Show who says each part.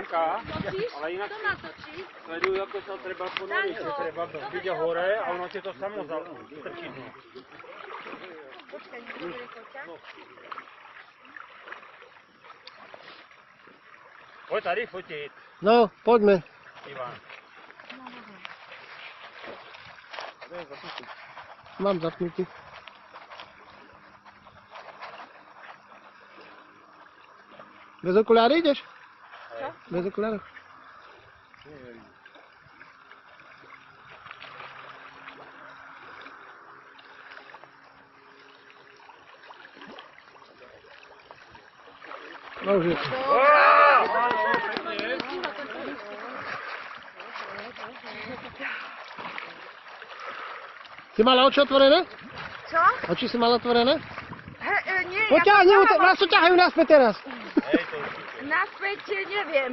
Speaker 1: Janka,
Speaker 2: Točíš?
Speaker 1: ale inak
Speaker 2: To natočí.
Speaker 1: sledujú, ako sa treba ponoriť, že treba byť hore a ono ti to samo strčí dno.
Speaker 2: Počkaj, nebude foťa.
Speaker 1: Poď tady fotiť,
Speaker 3: No, poďme.
Speaker 1: Ivan.
Speaker 3: Mám zapnutý. Bez okuláry ideš?
Speaker 2: Čo?
Speaker 3: Bez okuláru? No už je. Si mala oči otvorené?
Speaker 2: Čo?
Speaker 3: Oči si mala otvorené?
Speaker 2: Nie,
Speaker 3: Poťahni, nás to ťahajú naspäť teraz.
Speaker 1: Hej, to určite.
Speaker 2: Naspäť neviem.